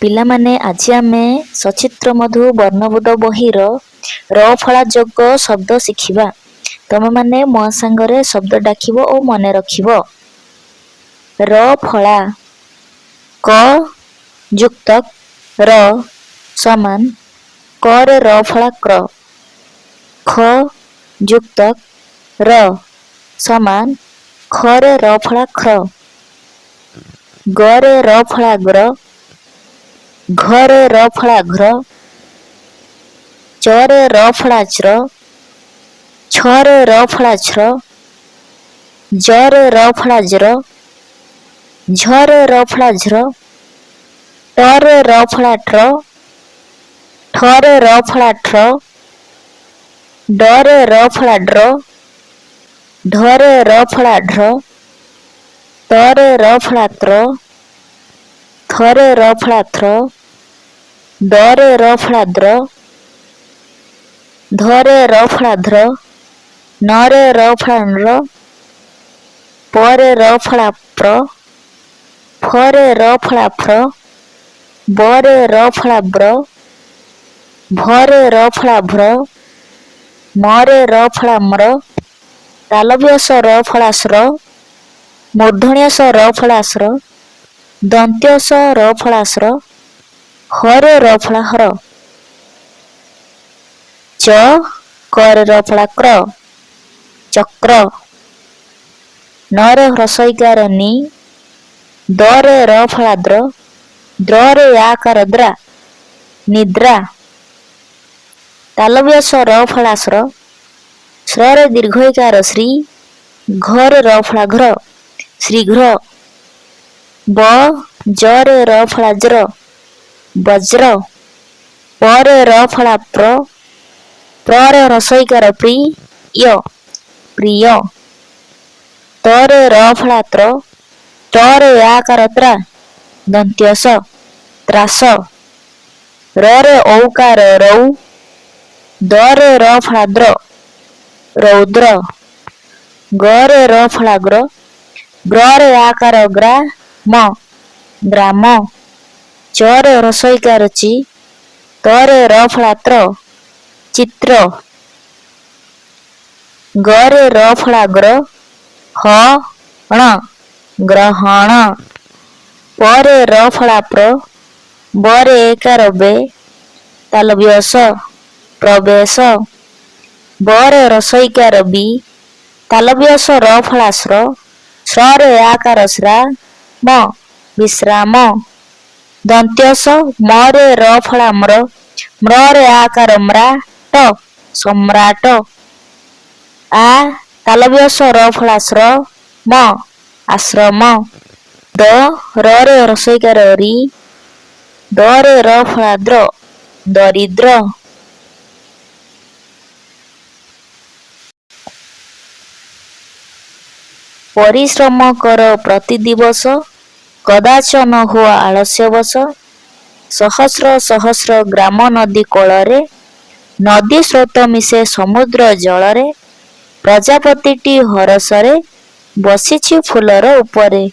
ପିଲାମାନେ ଆଜି ଆମେ ସଚିତ୍ର ମଧୁ ବର୍ଣ୍ଣବୋଧ ବହିର ର ଫଳା ଯୋଗ ଶବ୍ଦ ଶିଖିବା। ତମେମାନେ ମୋ ସାଙ୍ଗରେ ଶବ୍ଦ ଡାକିବ ଓ ମନେ ରଖିବ। ର ଫଳା କ ଯୁକ୍ତ ର ସମାନ କରେ ର ଫଳା କ୍ର। ଖ ଯୁକ୍ତ ର ସମାନ ଖରେ ର ଫଳା ଖ୍ର। ଗରେ ର ଫଳା ଗ୍ର ଘରେ ର ଫଳା ଘ୍ର। ଚରେ ର ଫଳା ଚ୍ର ଛରେ ର ଫଳା ଛ୍ର। ଜରେ ର ଫଳା ଜ୍ର ଝରେ ର ଫଳା ଝ୍ର। ଟରେ ର ଫଳା ଟ୍ର ଠରେ ର ଫଳା ଠ୍ର। ଡରେ ର ଫଳା ଡ୍ର ଢରେ ର ଫଳା ଢ୍ର। ତରେ ର ଫଳା ତ୍ର ଥରେ ର ଫଳା ଥ୍ର। ଦରେ ର ଫଳା ଦ୍ର ଧରେ ର ଫଳା ଧ୍ର। ନରେ ର ଫଳା ନୃ। ପରେ ର ଫଳା ପ୍ର ଫରେ ର ଫଳା ଫ୍ର। ବରେ ର ଫଳା ବ୍ର ଭରେ ର ଫଳା ଭ୍ର। ମରେ ର ଫଳା ମ୍ର। ତାଲବ୍ୟ ଶ ର ଫଳା ଶ୍ର। ମୂର୍ଧନ୍ୟ ଷ ର ଫଳା ଶ୍ର। ଦନ୍ତ୍ୟ ସ ର ଫଳା ଶ୍ର। ହରେ ର ଫଳା ହର। ଚ କରେ ର ଫଳା କ୍ର ଚକ୍ର। ନରେ ହ୍ରସ୍ୱ ଇକାର ନି। ଦରେ ର ଫଳା ଦ୍ର ଦ୍ରରେ ଆକାର ଦ୍ରା ନିଦ୍ରା। ତାଲବ୍ୟ ଶ ର ଫଳା ଶ୍ର। ଶ୍ରରେ ଦୀର୍ଘ ଇକାର ଶ୍ରୀ। ଘରେ ର ଫଳା ଘ୍ର ଶ୍ରୀଘ୍ର। ବ ଜରେ ର ଫଳା ଜ୍ର ବଜ୍ର। ପରେ ର ଫଳା ପ୍ର ପ୍ରରେ ହ୍ରସ୍ୱ ଇକାର ପ୍ରି ୟ ପ୍ରିୟ। ତରେ ର ଫଳା ତ୍ର ତରେ ଆକାର ତ୍ରା ଦନ୍ତ୍ୟ ସ ତ୍ରାସ। ରରେ ଔକାର ରୌ ଦରେ ର ଫଳା ଦ୍ର ରୌଦ୍ର। ଗରେ ର ଫଳା ଗ୍ର ଗ୍ରରେ ଆକାର ଗ୍ରା ମ ଗ୍ରାମ। ଚରେ ହ୍ରସ୍ୱ ଇକାର ଚି ତରେ ର ଫଳା ତ୍ର ଚିତ୍ର। ଗରେ ର ଫଳା ଗ୍ର ହ ଣ ଗ୍ରହଣ। ପରେ ର ଫଳା ପ୍ର ବରେ ଏକାର ବେ ତାଲବ୍ୟ ଶ ପ୍ରବେଶ। ବରେ ହ୍ରସ୍ୱ ଇକାର ବି ତାଲବ୍ୟ ଶ ର ଫଳା ଶ୍ର ଶ୍ରରେ ଆକାର ଶ୍ରା ମ ବିଶ୍ରାମ। ଦନ୍ତ୍ୟ ସ ମରେ ର ଫଳା ମ୍ର ମ୍ରରେ ଆକାର ମ୍ରା ଟ ସମ୍ରାଟ। ଆ ତାଲବ୍ୟ ଶ ର ଫଳା ଶ୍ର ମ ଆଶ୍ରମ। ଦ ରରେ ହ୍ରସ୍ୱ ଇକାର ରି ଦରେ ର ଫଳା ଦ୍ର ଦରିଦ୍ର। ପରିଶ୍ରମ କର ପ୍ରତି ଦିବସ କଦାଚ ନ ହୁଅ ଆଳସ୍ୟ ବଶ। ସହସ୍ର ସହସ୍ର ଗ୍ରାମ ନଦୀ କୋଳରେ ନଦୀ ସ୍ରୋତ ମିଶେ ସମୁଦ୍ର ଜଳରେ। ପ୍ରଜାପତିଟି ହରଷରେ ବସିଛି ଫୁଲର ଉପରେ।